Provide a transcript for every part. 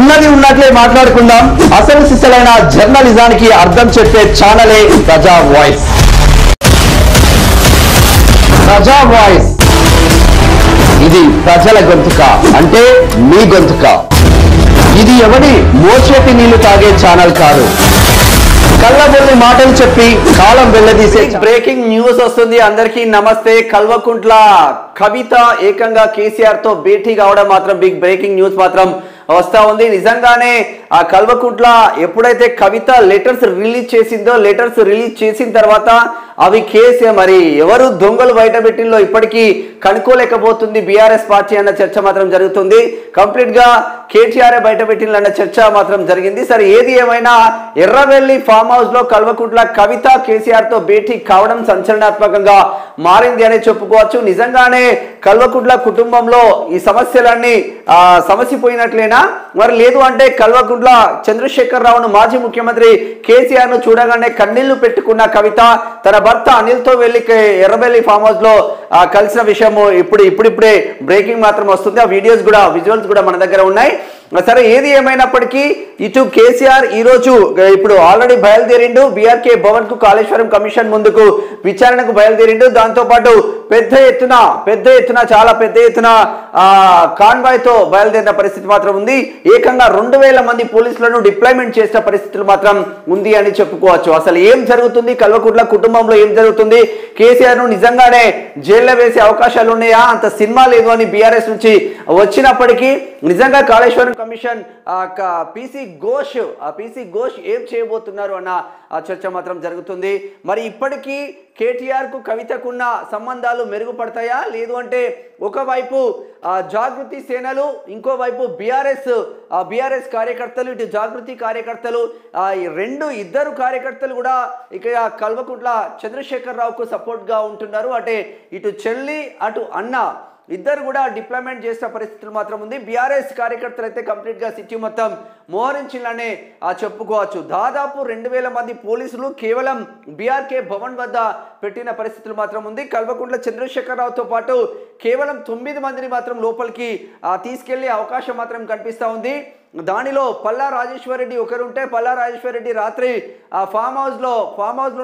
ఉన్నది ఉన్నట్లే మాట్లాడుకుందాం. అసలు సిసలైన జర్నలిజానికి అర్థం చెప్పే ఛానలే ప్రజా వాయిస్. ప్రజా వాయిస్ ఇది ప్రజల గొంతుక, అంటే మీ గొంతుక. ఇది ఎవరి మోచేతి నీళ్లు తాగే ఛానల్ కాదు. కళ్ళబొల్లి మాటలు చెప్పి కాలం వెళ్ళదీసే బ్రేకింగ్ న్యూస్ వస్తుంది. అందరికీ నమస్తే. కల్వకుంట్ల కవిత ఏకంగా కేసీఆర్ తో భేటీ కావడం మాత్రం బిగ్ బ్రేకింగ్ న్యూస్ మాత్రం వస్తా ఉంది. నిజంగానే ఆ కల్వకుంట్ల ఎప్పుడైతే కవిత లెటర్స్ రిలీజ్ చేసిందో, లెటర్స్ రిలీజ్ చేసిన తర్వాత అవి కేసే మరి ఎవరు దొంగలు బయట పెట్టిందో ఇప్పటికీ కనుక్కోలేకపోతుంది బీఆర్ఎస్ పార్టీ అన్న చర్చ మాత్రం జరుగుతుంది. కంప్లీట్ గా కేటీఆర్ బయట పెట్టిందన్న చర్చ మాత్రం జరిగింది. సరే ఏది ఏమైనా ఎర్రవెల్లి ఫామ్ హౌస్ లో కల్వకుంట్ల కవిత కేసీఆర్ తో భేటీ కావడం సంచలనాత్మకంగా మారింది అనే చెప్పుకోవచ్చు. నిజంగానే కల్వకుంట్ల కుటుంబంలో ఈ సమస్యలన్నీ సమసిపోయినట్లేనా, మరి లేదు అంటే కల్వకుంట్ల చంద్రశేఖర్ రావును మాజీ ముఖ్యమంత్రి కేసీఆర్ ను చూడగానే కన్నీళ్లు పెట్టుకున్న కవిత తన భర్త అనిల్ తో వెళ్లి ఎర్రబెల్లి ఫామ్ హౌస్ లో కలిసిన విషయం ఇప్పుడిప్పుడే బ్రేకింగ్ మాత్రం వస్తుంది. ఆ వీడియోస్ కూడా, విజువల్స్ కూడా మన దగ్గర ఉన్నాయి. సరే ఏది ఏమైనప్పటికీ ఇటు కేసీఆర్ ఈ రోజు ఇప్పుడు ఆల్రెడీ బయలుదేరిండు. బీఆర్కే భవన్ కు కాళేశ్వరం కమిషన్ ముందుకు విచారణకు బయలుదేరిండు. దాంతో పాటు పెద్ద ఎత్తున చాలా పెద్ద ఎత్తున కాన్వాయ్ తో బయలుదేరిన పరిస్థితి మాత్రం ఉంది. ఏకంగా 2000 మంది పోలీసులను డిప్లాయ్మెంట్ చేసిన పరిస్థితులు మాత్రం ఉంది అని చెప్పుకోవచ్చు. అసలు ఏం జరుగుతుంది, కల్వకుంట్ల కుటుంబంలో ఏం జరుగుతుంది, కేసీఆర్ ను నిజంగానే జైల్లో వేసే అవకాశాలు ఉన్నాయా, అంత సినిమా లేదు అని బీఆర్ఎస్ నుంచి వచ్చినప్పటికీ నిజంగా కాళేశ్వరం కమిషన్ పీసీ ఘోష్ ఏం చేయబోతున్నారు అన్న చర్చ మాత్రం జరుగుతుంది. మరి ఇప్పటికీ కేటీఆర్ కు కవితకున్న సంబంధాలు మెరుగుపడతాయా, లేదు అంటే ఒకవైపు జాగృతి సేనలు, ఇంకోవైపు బీఆర్ఎస్ కార్యకర్తలు, ఇటు జాగృతి కార్యకర్తలు, ఇద్దరు కార్యకర్తలు కూడా ఇక కల్వకుంట్ల చంద్రశేఖర్ రావుకు సపోర్ట్ గా ఉంటున్నారు. అంటే ఇటు చెల్లి అటు అన్న ఇద్దరు కూడా డిప్లాయ్మెంట్ చేసిన పరిస్థితులు మాత్రం ఉంది. బీఆర్ఎస్ కార్యకర్తలు అయితే కంప్లీట్ గా సిటీ మొత్తం మోహరించిందనే చెప్పుకోవచ్చు. దాదాపు 2000 మంది పోలీసులు కేవలం బీఆర్కే భవన్ వద్ద పెట్టిన పరిస్థితులు మాత్రం ఉంది. కల్వకుంట్ల చంద్రశేఖర్ రావుతో పాటు కేవలం 9 మందిని మాత్రం లోపలికి తీసుకెళ్లే అవకాశం మాత్రం కనిపిస్తా ఉంది. దానిలో పల్లా రాజేశ్వర్ రెడ్డి ఒకరుంటే, పల్లా రాజేశ్వర్ రెడ్డి రాత్రి ఆ ఫామ్ హౌస్ లో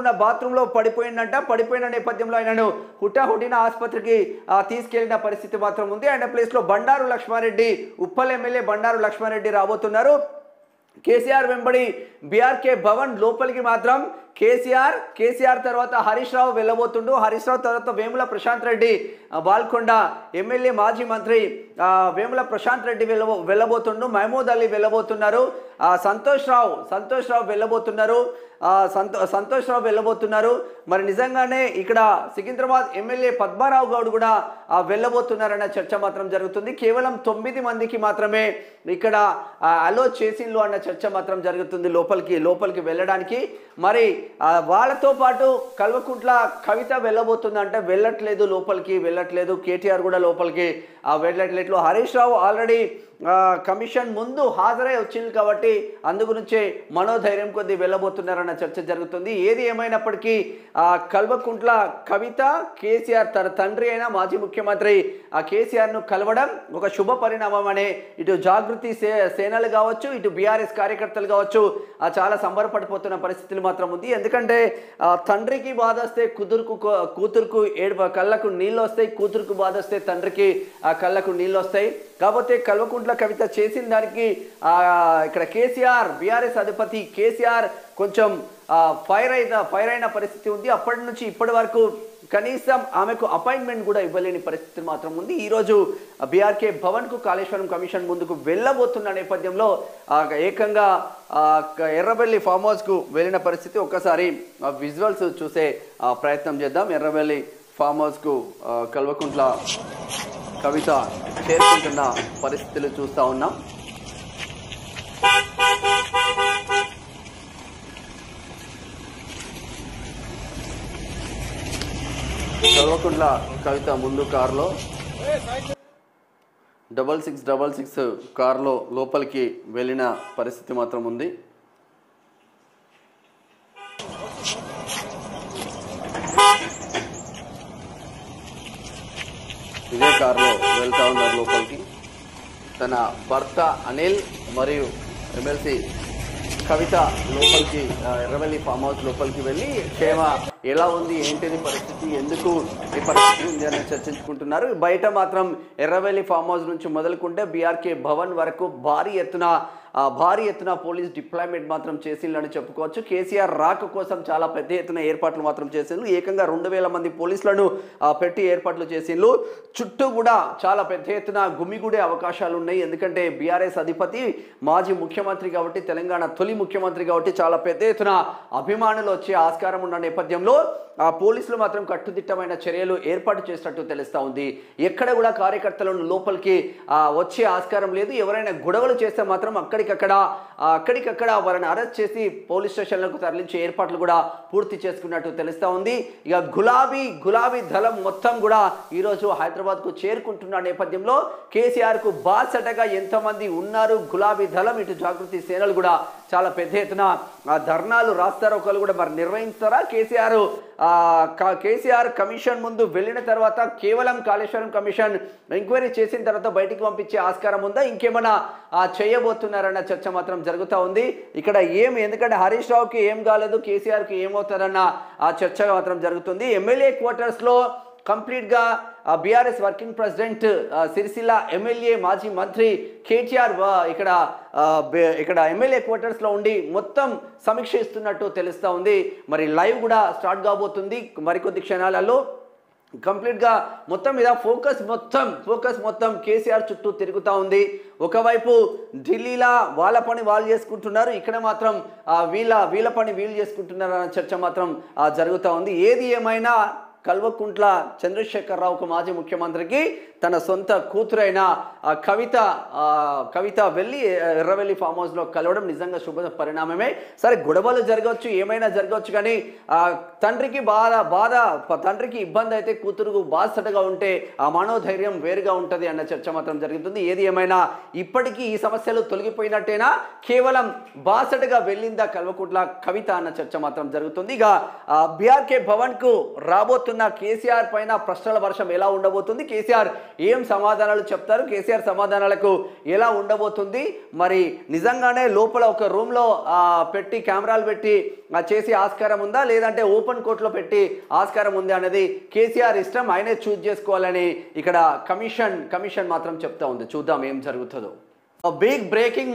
ఉన్న బాత్రూమ్ లో పడిపోయిన నేపథ్యంలో ఆయనను హుటాహుటిన ఆసుపత్రికి తీసుకెళ్లిన పరిస్థితి మాత్రం ఉంది. ఆయన ప్లేస్ లో బండారు లక్ష్మారెడ్డి, ఉప్పల్ ఎమ్మెల్యే బండారు లక్ష్మారెడ్డి రాబోతున్నారు. కేసీఆర్ వెంబడి బీఆర్కే భవన్ లోపలికి మాత్రం కేసీఆర్ తర్వాత హరీష్ రావు వెళ్ళబోతుండు. హరీష్ రావు తర్వాత వేముల ప్రశాంత్ రెడ్డి, బాల్కొండ ఎమ్మెల్యే మాజీ మంత్రి వేముల ప్రశాంత్ రెడ్డి వెళ్ళబోతుండు. మహమూద్ అలీ వెళ్ళబోతున్నారు. సంతోష్ రావు వెళ్ళబోతున్నారు. మరి నిజంగానే ఇక్కడ సికింద్రాబాద్ ఎమ్మెల్యే పద్మారావు గౌడ్ కూడా వెళ్ళబోతున్నారన్న చర్చ మాత్రం జరుగుతుంది. కేవలం 9 మందికి మాత్రమే ఇక్కడ అలో చేసిండ్లు అన్న చర్చ మాత్రం జరుగుతుంది లోపలికి వెళ్ళడానికి. మరి వాళ్ళతో పాటు కల్వకుంట్ల కవిత వెళ్ళబోతుందంటే వెళ్ళట్లేదు. కేటీఆర్ కూడా లోపలికి వెళ్ళట్లేదు. హరీష్ రావు ఆల్రెడీ కమిషన్ ముందు హాజరై వచ్చింది కాబట్టి అందుగురించే మనోధైర్యం కొద్ది వెళ్ళబోతున్నారన్న చర్చ జరుగుతుంది. ఏది ఏమైనప్పటికీ కల్వకుంట్ల కవిత కేసీఆర్ తన తండ్రి అయిన మాజీ ముఖ్యమంత్రి కేసీఆర్ ను కలవడం ఒక శుభ పరిణామం అనే ఇటు జాగృతి సేనలు కావచ్చు, ఇటు బీఆర్ఎస్ కార్యకర్తలు కావచ్చు చాలా సంబరపడిపోతున్న పరిస్థితులు మాత్రం ఉంది. ఎందుకంటే తండ్రికి బాధ వస్తే కూతురుకు కళ్ళకు నీళ్ళు వస్తాయి, కూతురుకు బాధ వస్తే తండ్రికి కళ్ళకు నీళ్ళు వస్తాయి. కాబట్టి కల్వకుంట్ల కవిత చేసిన దానికి ఇక్కడ కేసీఆర్, బీఆర్ఎస్ అధిపతి కేసీఆర్ కొంచెం ఫైర్ అయిన పరిస్థితి ఉంది. అప్పటి నుంచి ఇప్పటి వరకు కనీసం ఆమెకు అపాయింట్మెంట్ కూడా ఇవ్వలేని పరిస్థితి మాత్రం ఉంది. ఈరోజు బీఆర్కే భవన్ కు కాళేశ్వరం కమిషన్ ముందుకు వెళ్ళబోతున్న నేపథ్యంలో ఏకంగా ఎర్రబెల్లి ఫామ్ హౌస్ కు వెళ్ళిన పరిస్థితి. ఒక్కసారి విజువల్స్ చూసే ప్రయత్నం చేద్దాం. ఎర్రబెల్లి ఫామ్ హౌస్ కు కల్వకుంట్ల కవిత చేరుకుంటున్న పరిస్థితులు చూస్తా ఉన్నాం. కల్వకుంట్ల కవిత ముందు కారులో 6666 కారులో లోపలికి వెళ్ళిన పరిస్థితి మాత్రం ఉంది. ఇదే కారులో వెళ్తా ఉన్నారు లోపలికి. తన భర్త అనిల్ మరియు ఎమ్మెల్సీ కవిత లోపలికి ఎర్రవెల్లి ఫామ్ హౌస్ లోపలికి వెళ్ళి క్షేమ ఎలా ఉంది ఏంటిది పరిస్థితి ఎందుకు ఈ పరిస్థితి ఉంది అని చర్చించుకుంటున్నారు. బయట మాత్రం ఎర్రవెల్లి ఫామ్ హౌస్ నుంచి మొదలుకుంటే బీఆర్కే భవన్ వరకు భారీ ఎత్తున పోలీస్ డిప్లాయ్మెంట్ మాత్రం చేసిందని చెప్పుకోవచ్చు. కేసీఆర్ రాక కోసం చాలా పెద్ద ఎత్తున ఏర్పాట్లు మాత్రం చేసిండ్రు. ఏకంగా 2000 మంది పోలీసులను పెట్టి ఏర్పాట్లు చేసిండ్రు. చుట్టూ కూడా చాలా పెద్ద ఎత్తున గుమిగూడే అవకాశాలు ఉన్నాయి. ఎందుకంటే బీఆర్ఎస్ అధిపతి మాజీ ముఖ్యమంత్రి కాబట్టి, తెలంగాణ తొలి ముఖ్యమంత్రి కాబట్టి చాలా పెద్ద ఎత్తున అభిమానులు వచ్చే ఆస్కారం ఉన్న నేపథ్యంలో పోలీసులు మాత్రం కట్టుదిట్టమైన చర్యలు ఏర్పాటు చేసినట్టు తెలుస్తా ఉంది. ఎక్కడ కూడా కార్యకర్తలను లోపలికి వచ్చే ఆస్కారం లేదు. ఎవరైనా గొడవలు చేస్తే మాత్రం అక్కడికక్కడ వారిని అరెస్ట్ చేసి పోలీస్ స్టేషన్లకు తరలించే ఏర్పాట్లు కూడా పూర్తి చేసుకున్నట్టు తెలుస్తా ఉంది. ఇక గులాబీ దళం మొత్తం కూడా ఈరోజు హైదరాబాద్కు చేరుకుంటున్న నేపథ్యంలో కేసీఆర్ కు బాసటగా ఎంతమంది ఉన్నారు గులాబీ దళం, ఇటు జాగృతి సేనలు కూడా చాలా పెద్ద ఎత్తున ధర్నాలు రాస్తారోకలు కూడా మరి నిర్వహిస్తారా? కేసీఆర్ కమిషన్ ముందు వెళ్ళిన తర్వాత కేవలం కాళేశ్వరం కమిషన్ ఎంక్వైరీ చేసిన తర్వాత బయటికి పంపించే ఆస్కారం ఉందా, ఇంకేమైనా చేయబోతున్నారన్న చర్చ మాత్రం జరుగుతూ ఉంది. ఇక్కడ ఎందుకంటే హరీష్ రావుకి ఏం కాలేదు, కేసీఆర్కి ఏమవుతారన్న చర్చ మాత్రం జరుగుతుంది. ఎమ్మెల్యే క్వార్టర్స్ లో కంప్లీట్ గా BRS working president Sircilla MLA మాజీ మంత్రి కేటీఆర్ ఇక్కడ ఎమ్మెల్యే క్వార్టర్స్ లో ఉండి మొత్తం సమీక్షిస్తున్నట్టు తెలుస్తా ఉంది. మరి లైవ్ కూడా స్టార్ట్ కాబోతుంది మరికొద్ది క్షణాలలో. కంప్లీట్ గా మొత్తం మీద ఫోకస్ మొత్తం కేసీఆర్ చుట్టూ తిరుగుతూ ఉంది. ఒకవైపు ఢిల్లీలో వాళ్ళ పని వాళ్ళు చేసుకుంటున్నారు, ఇక్కడ మాత్రం వీళ్ళ పని వీళ్ళు చేసుకుంటున్నారు అన్న చర్చ మాత్రం జరుగుతూ ఉంది. ఏది ఏమైనా కల్వకుంట్ల చంద్రశేఖరరావుకు మాజీ ముఖ్యమంత్రికి తన సొంత కూతురైన కవిత వెళ్ళి ఎర్రవెల్లి ఫామ్ హౌస్ లో కలవడం నిజంగా శుభ పరిణామమే. సరే గొడవలు జరగవచ్చు, ఏమైనా జరగవచ్చు, కానీ తండ్రికి తండ్రికి ఇబ్బంది అయితే కూతురుకు బాసటగా ఉంటే ఆ మనోధైర్యం వేరుగా ఉంటుంది అన్న చర్చ మాత్రం జరుగుతుంది. ఏది ఏమైనా ఇప్పటికీ ఈ సమస్యలు తొలగిపోయినట్టేనా, కేవలం బాసటగా వెళ్ళిందా కల్వకుంట్ల కవిత అన్న చర్చ మాత్రం జరుగుతుంది. ఇక బీఆర్కే భవన్ కు రాబోతున్న కేసీఆర్ పైన ప్రశ్నల వర్షం ఎలా ఉండబోతుంది, కేసీఆర్ ఏం సమాధానాలు చెప్తారు, కేసీఆర్ సమాధానాలకు ఎలా ఉండబోతుంది, మరి నిజంగానే లోపల ఒక రూమ్ లో పెట్టి కెమెరాలు పెట్టి చేసే ఆస్కారం ఉందా, లేదంటే ఓపెన్ కోర్టులో పెట్టి ఆస్కారం ఉందా అనేది కేసీఆర్ ఇష్టం, ఆయనే చూజ్ చేసుకోవాలని ఇక్కడ కమిషన్ మాత్రం చెప్తా ఉంది. చూద్దాం ఏం జరుగుతుందో. Big breaking